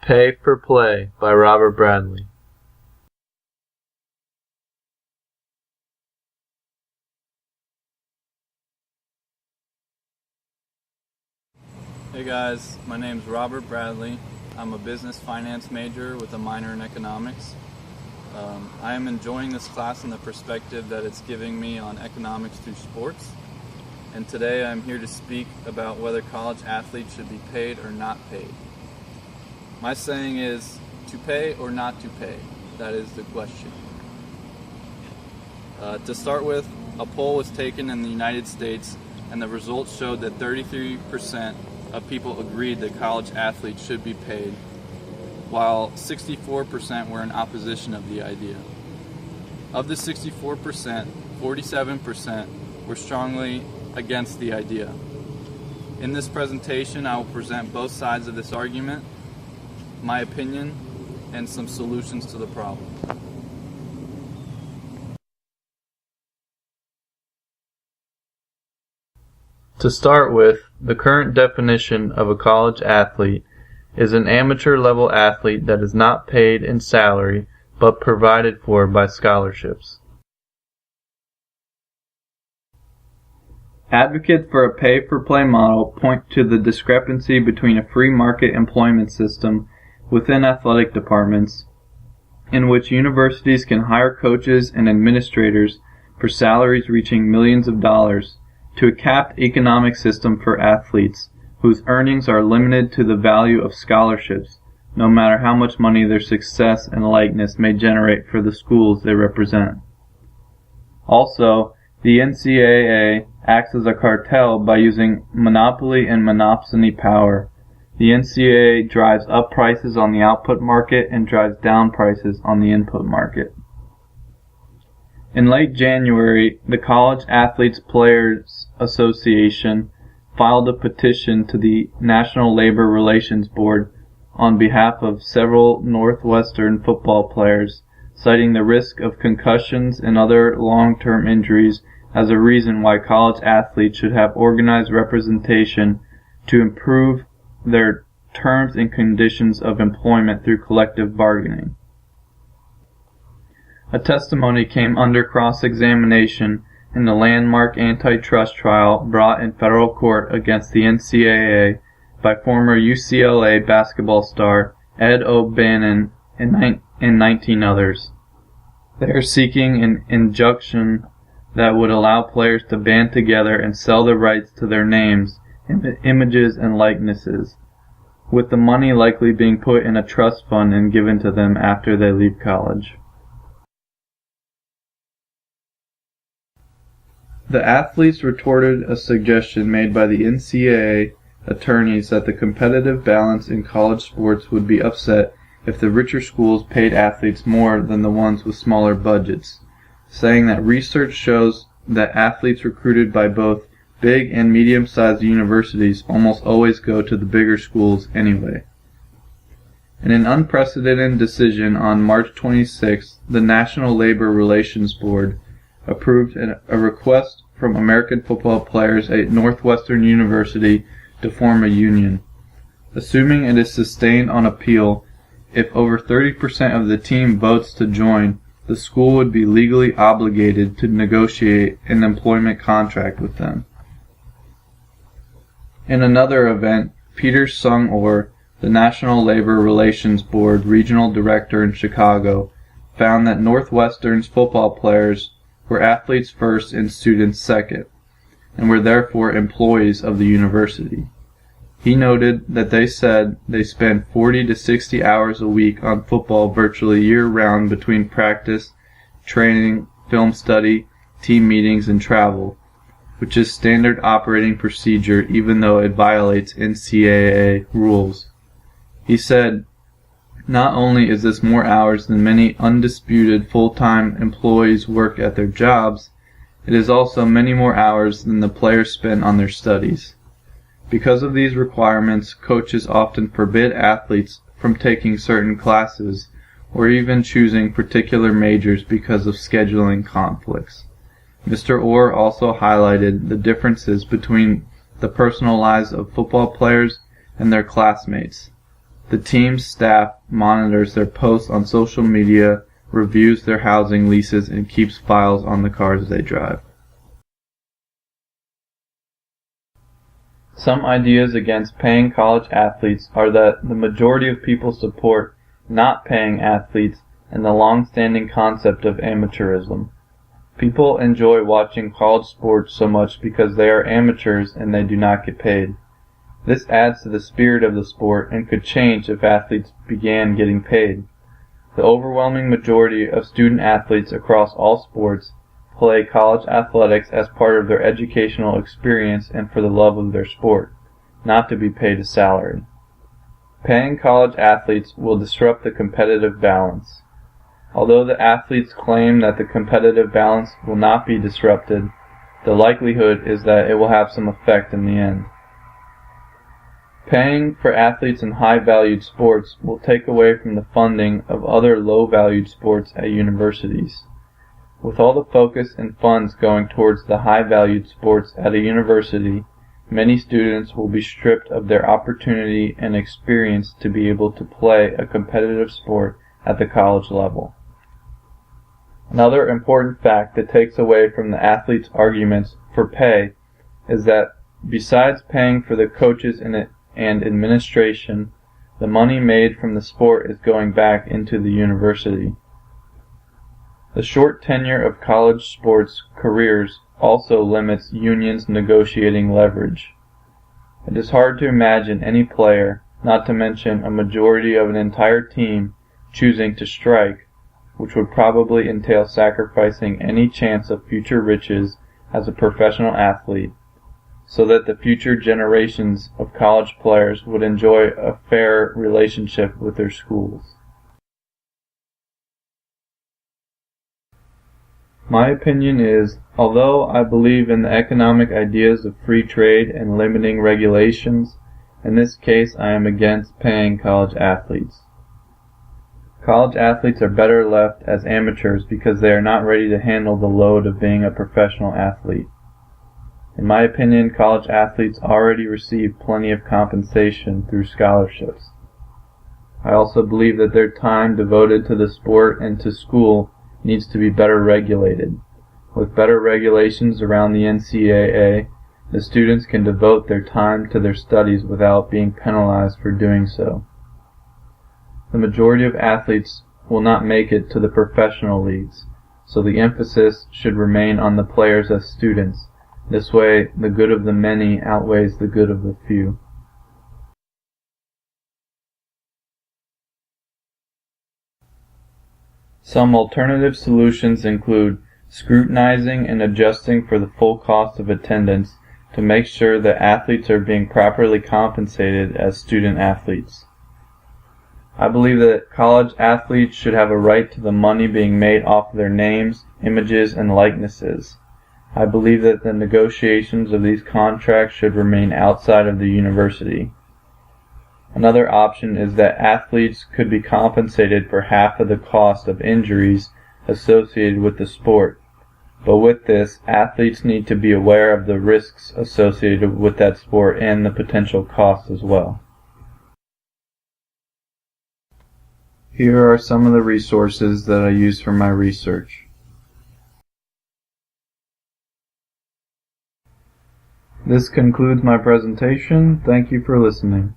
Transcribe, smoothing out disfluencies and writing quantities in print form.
Pay for Play by Robert Bradley. Hey guys, my name's Robert Bradley. I'm a business finance major with a minor in economics. I am enjoying this class in the perspective that it's giving me on economics through sports. And today I'm here to speak about whether college athletes should be paid or not paid. My saying is, to pay or not to pay? That is the question. To start with, a poll was taken in the United States and the results showed that 33% of people agreed that college athletes should be paid, while 64% were in opposition of the idea. Of the 64%, 47% were strongly against the idea. In this presentation, I will present both sides of this argument, my opinion, and some solutions to the problem. To start with, the current definition of a college athlete is an amateur-level athlete that is not paid in salary but provided for by scholarships. Advocates for a pay-for-play model point to the discrepancy between a free market employment system within athletic departments, in which universities can hire coaches and administrators for salaries reaching millions of dollars, to a capped economic system for athletes whose earnings are limited to the value of scholarships, no matter how much money their success and likeness may generate for the schools they represent. Also, the NCAA acts as a cartel by using monopoly and monopsony power. The NCAA drives up prices on the output market and drives down prices on the input market. In late January, the College Athletes Players Association filed a petition to the National Labor Relations Board on behalf of several Northwestern football players, citing the risk of concussions and other long-term injuries as a reason why college athletes should have organized representation to improve their terms and conditions of employment through collective bargaining. A testimony came under cross-examination in the landmark antitrust trial brought in federal court against the NCAA by former UCLA basketball star Ed O'Bannon and 19 others. They are seeking an injunction that would allow players to band together and sell the rights to their names, images, and likenesses, with the money likely being put in a trust fund and given to them after they leave college. The athletes retorted a suggestion made by the NCAA attorneys that the competitive balance in college sports would be upset if the richer schools paid athletes more than the ones with smaller budgets, saying that research shows that athletes recruited by both big and medium-sized universities almost always go to the bigger schools anyway. In an unprecedented decision on March 26, the National Labor Relations Board approved a request from American football players at Northwestern University to form a union. Assuming it is sustained on appeal, if over 30% of the team votes to join, the school would be legally obligated to negotiate an employment contract with them. In another event, Peter Sung-Or, the National Labor Relations Board regional director in Chicago, found that Northwestern's football players were athletes first and students second, and were therefore employees of the university. He noted that they said they spend 40 to 60 hours a week on football virtually year-round between practice, training, film study, team meetings, and travel, which is standard operating procedure even though it violates NCAA rules. He said, "Not only is this more hours than many undisputed full-time employees work at their jobs, it is also many more hours than the players spend on their studies. Because of these requirements, coaches often forbid athletes from taking certain classes or even choosing particular majors because of scheduling conflicts." Mr. Orr also highlighted the differences between the personal lives of football players and their classmates. The team's staff monitors their posts on social media, reviews their housing leases, and keeps files on the cars they drive. Some ideas against paying college athletes are that the majority of people support not paying athletes and the long-standing concept of amateurism. People enjoy watching college sports so much because they are amateurs and they do not get paid. This adds to the spirit of the sport and could change if athletes began getting paid. The overwhelming majority of student athletes across all sports play college athletics as part of their educational experience and for the love of their sport, not to be paid a salary. Paying college athletes will disrupt the competitive balance. Although the athletes claim that the competitive balance will not be disrupted, the likelihood is that it will have some effect in the end. Paying for athletes in high-valued sports will take away from the funding of other low-valued sports at universities. With all the focus and funds going towards the high-valued sports at a university, many students will be stripped of their opportunity and experience to be able to play a competitive sport at the college level. Another important fact that takes away from the athletes' arguments for pay is that besides paying for the coaches and administration, the money made from the sport is going back into the university. The short tenure of college sports careers also limits unions' negotiating leverage. It is hard to imagine any player, not to mention a majority of an entire team, choosing to strike, which would probably entail sacrificing any chance of future riches as a professional athlete, so that the future generations of college players would enjoy a fair relationship with their schools. My opinion is, although I believe in the economic ideas of free trade and limiting regulations, in this case I am against paying college athletes. College athletes are better left as amateurs because they are not ready to handle the load of being a professional athlete. In my opinion, college athletes already receive plenty of compensation through scholarships. I also believe that their time devoted to the sport and to school needs to be better regulated. With better regulations around the NCAA, the students can devote their time to their studies without being penalized for doing so. The majority of athletes will not make it to the professional leagues, so the emphasis should remain on the players as students. This way, the good of the many outweighs the good of the few. Some alternative solutions include scrutinizing and adjusting for the full cost of attendance to make sure that athletes are being properly compensated as student athletes. I believe that college athletes should have a right to the money being made off of their names, images, and likenesses. I believe that the negotiations of these contracts should remain outside of the university. Another option is that athletes could be compensated for half of the cost of injuries associated with the sport. But with this, athletes need to be aware of the risks associated with that sport and the potential costs as well. Here are some of the resources that I use for my research. This concludes my presentation. Thank you for listening.